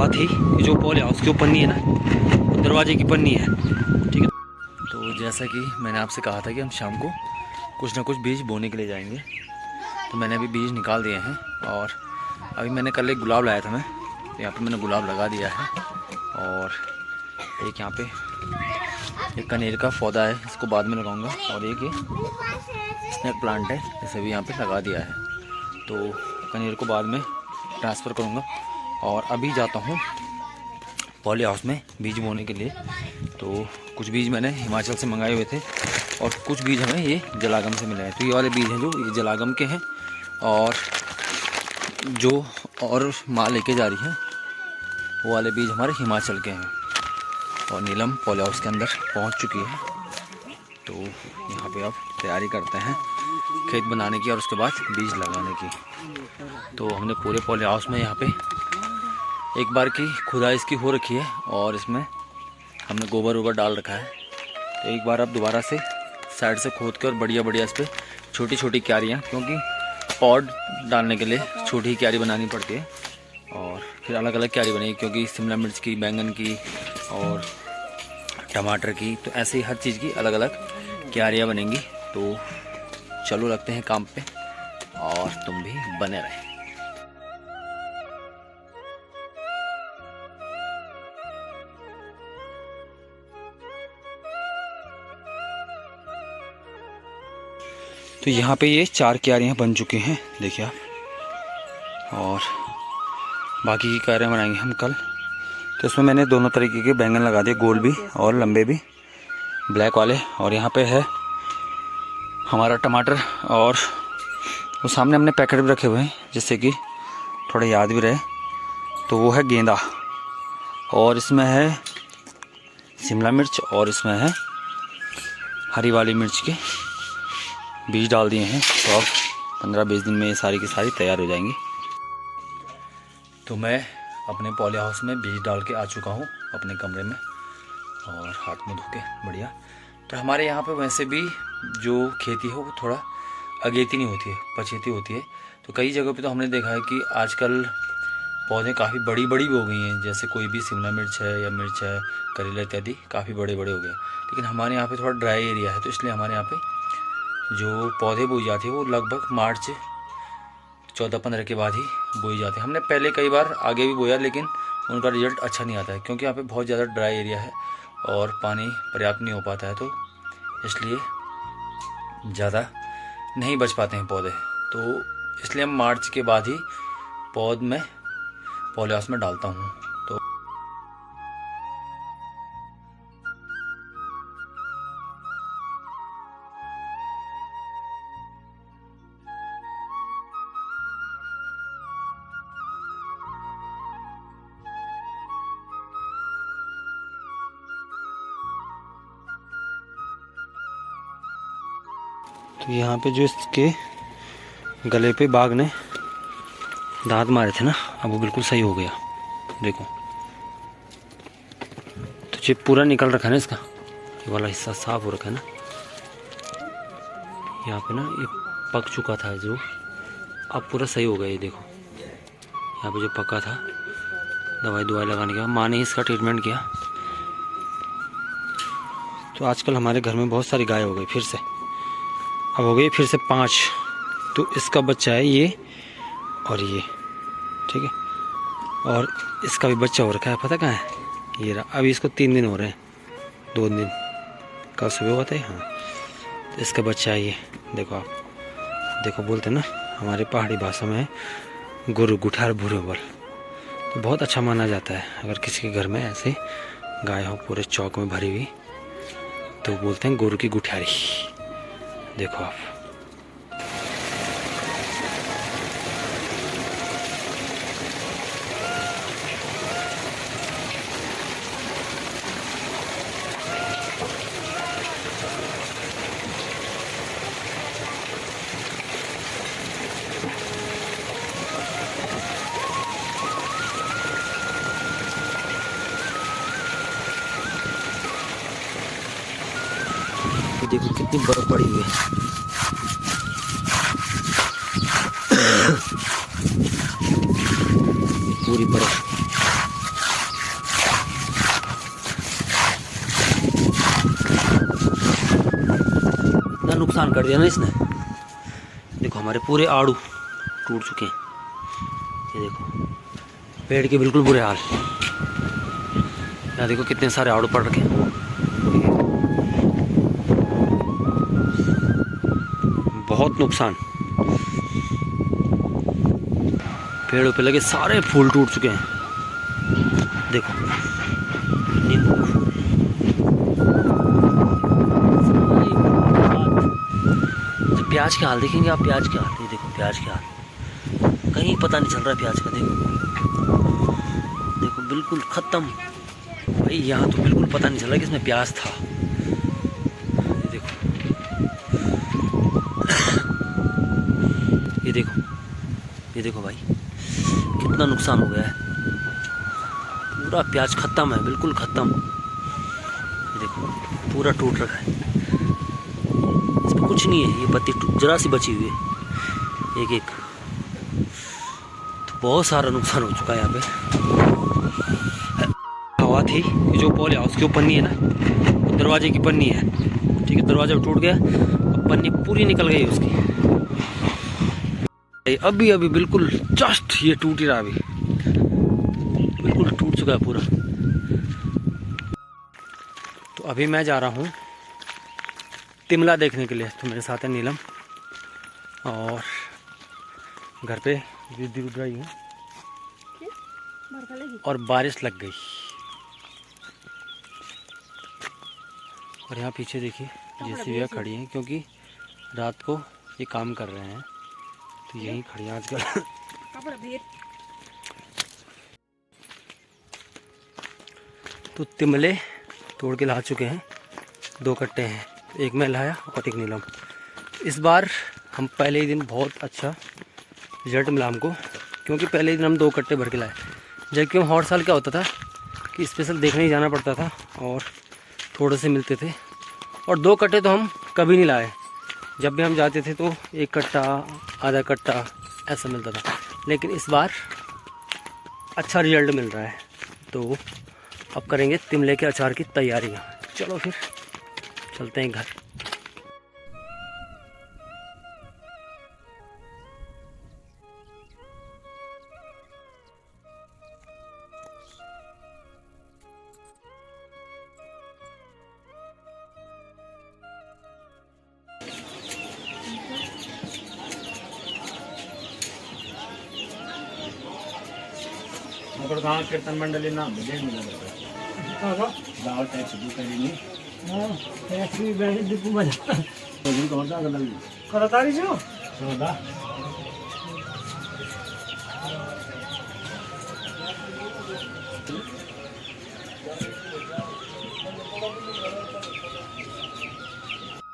हुआ थी कि जो पॉली हाउस की वो पन्नी है ना, वो दरवाजे की पन्नी है, ठीक है। तो जैसा कि मैंने आपसे कहा था कि हम शाम को कुछ ना कुछ बीज बोने के लिए जाएंगे, तो मैंने अभी बीज निकाल दिए हैं। और अभी मैंने कल एक गुलाब लाया था मैं, तो यहाँ पे मैंने गुलाब लगा दिया है। और एक यहाँ पे एक कनेर का पौधा है, इसको बाद में लगाऊंगा। और एक ये स्नेक प्लांट है, इसे भी यहाँ पे लगा दिया है। तो कनेर को बाद में ट्रांसफ़र करूँगा। और अभी जाता हूँ पॉली हाउस में बीज बोने के लिए। तो कुछ बीज मैंने हिमाचल से मंगाए हुए थे और कुछ बीज हमें ये जलागम से मिले हैं। तो ये वाले बीज हैं जो ये जलागम के हैं, और जो और माँ लेके जा रही है वो वाले बीज हमारे हिमाचल के हैं। और नीलम पॉली हाउस के अंदर पहुंच चुकी है। तो यहाँ पे अब तैयारी करते हैं खेत बनाने की और उसके बाद बीज लगाने की। तो हमने पूरे पॉली हाउस में यहाँ पे एक बार की खुदाई इसकी हो रखी है और इसमें हमने गोबर वोबर डाल रखा है। तो एक बार अब दोबारा से साइड से खोद के और बढ़िया बढ़िया इस पर छोटी छोटी क्यारियाँ, क्योंकि पॉड डालने के लिए छोटी ही क्यारी बनानी पड़ती है। और फिर अलग अलग क्यारी बनेगी, क्योंकि शिमला मिर्च की, बैंगन की और टमाटर की, तो ऐसे ही हर चीज़ की अलग अलग क्यारियाँ बनेंगी। तो चलो लगते हैं काम पे और तुम भी बने रहे। तो यहाँ पे ये 4 क्यारियाँ बन चुकी हैं, देखिए आप। और बाकी की क्यारियाँ बनाएंगे हम कल। तो इसमें मैंने दोनों तरीके के बैंगन लगा दिए, गोल भी और लंबे भी, ब्लैक वाले। और यहाँ पे है हमारा टमाटर, और वो सामने हमने पैकेट भी रखे हुए हैं जिससे कि थोड़ा याद भी रहे। तो वो है गेंदा, और इसमें है शिमला मिर्च, और इसमें है हरी वाली मिर्च के बीज डाल दिए हैं। तो अब 15-20 दिन में ये सारी की सारी तैयार हो जाएंगी। तो मैं अपने पॉली हाउस में बीज डाल के आ चुका हूँ अपने कमरे में, और हाथ मुँह धो के बढ़िया। तो हमारे यहाँ पे वैसे भी जो खेती है वो थोड़ा अगेती नहीं होती है, पछेती होती है। तो कई जगहों पे तो हमने देखा है कि आजकल पौधे काफ़ी बड़ी बड़ी भी हो गई हैं, जैसे कोई भी शिमला मिर्च है या मिर्च है, करेला इत्यादि काफ़ी बड़े बड़े हो गए। लेकिन हमारे यहाँ पे थोड़ा ड्राई एरिया है, तो इसलिए हमारे यहाँ पे जो पौधे बोई जाती है वो लगभग मार्च 14-15 के बाद ही बोई जाती है। हमने पहले कई बार आगे भी बोया, लेकिन उनका रिजल्ट अच्छा नहीं आता है, क्योंकि यहाँ पे बहुत ज़्यादा ड्राई एरिया है और पानी पर्याप्त नहीं हो पाता है। तो इसलिए ज़्यादा नहीं बच पाते हैं पौधे। तो इसलिए हम मार्च के बाद ही पौध में पॉली हाउस में डालता हूँ। तो यहाँ पे जो इसके गले पे बाघ ने दांत मारे थे ना, अब वो बिल्कुल सही हो गया, देखो। तो ये पूरा निकल रखा है ना, इसका ये वाला हिस्सा साफ हो रखा है ना। यहाँ पे ना ये पक चुका था जो, अब पूरा सही हो गया। ये देखो यहाँ पे जो पका था, दवाई लगाने के बाद माँ ने इसका ट्रीटमेंट किया। तो आजकल हमारे घर में बहुत सारी गाय हो गई, फिर से अब हो गई फिर से 5। तो इसका बच्चा है ये और ये, ठीक है। और इसका भी बच्चा हो रखा है, पता कहाँ है, ये रहा। अभी इसको 3 दिन हो रहे हैं, 2 दिन, कल सुबह हुआ था। हाँ, तो इसका बच्चा है ये, देखो आप। देखो बोलते हैं ना हमारे पहाड़ी भाषा में गुरु गुठार भूरेबल। तो बहुत अच्छा माना जाता है अगर किसी के घर में ऐसे गाय हो पूरे चौक में भरी हुई, तो बोलते हैं गुरु की गुठारी। देखो आप। देखो कितनी बर्फ पड़ी हुई है। पूरी बर्फ नुकसान कर दिया ना इसने। देखो हमारे पूरे आड़ू टूट चुके हैं। ये देखो पेड़ के बिल्कुल बुरे हाल। यहाँ देखो कितने सारे आड़ू पड़ रखे हैं। बहुत नुकसान। पेड़ों पे लगे सारे फूल टूट चुके हैं। देखो नींबू के फूल। तो प्याज के हाल देखेंगे आप, प्याज के हाल। ये देखो प्याज के हाल, कहीं पता नहीं चल रहा प्याज का। देखो देखो बिल्कुल खत्म भाई। यहाँ तो बिल्कुल पता नहीं चल रहा कि इसमें प्याज था। ये देखो ये देखो ये देखो भाई कितना नुकसान हो गया है। पूरा प्याज खत्म है, बिल्कुल खत्म। ये देखो पूरा टूट रखा है, इस पर कुछ नहीं है। ये पत्ती जरा सी बची हुई है, एक एक। तो बहुत सारा नुकसान हो चुका है यहाँ पे। हवा थी कि जो पोल है उसके ऊपर नहीं है ना, वो दरवाजे की पन्नी है। ठीक है, दरवाजा टूट गया, अब पन्नी पूरी निकल गई उसकी। अभी अभी बिल्कुल जस्ट ये टूट ही रहा, अभी बिल्कुल टूट चुका है पूरा। तो अभी मैं जा रहा हूँ तिमला देखने के लिए। तो मेरे साथ है नीलम, और घर पे विद्युत उड़ रही है और बारिश लग गई। और यहाँ पीछे देखिए जेसीबी खड़ी हैं, क्योंकि रात को ये काम कर रहे हैं, तो यहीं खड़ी हैं आजकल। तो तिमले तोड़ के ला चुके हैं, 2 कट्टे हैं, एक मैं लाया और एक नीलम। इस बार हम पहले ही दिन बहुत अच्छा रिजल्ट मिला हमको, क्योंकि पहले ही दिन हम 2 कट्टे भर के लाए। जबकि हम हर साल क्या होता था कि स्पेशल देखने ही जाना पड़ता था और थोड़े से मिलते थे, और 2 कट्टे तो हम कभी नहीं लाए। जब भी हम जाते थे तो 1 कट्टा, आधा कट्टा ऐसा मिलता था। लेकिन इस बार अच्छा रिजल्ट मिल रहा है, तो अब करेंगे तिमले के अचार की तैयारियाँ। चलो फिर चलते हैं घर। कीर्तन मंडली नाम दावत टैक्स करी टैक्स भी बैठ डिपू बजा तो कौन सा गलत करतारी जो सोदा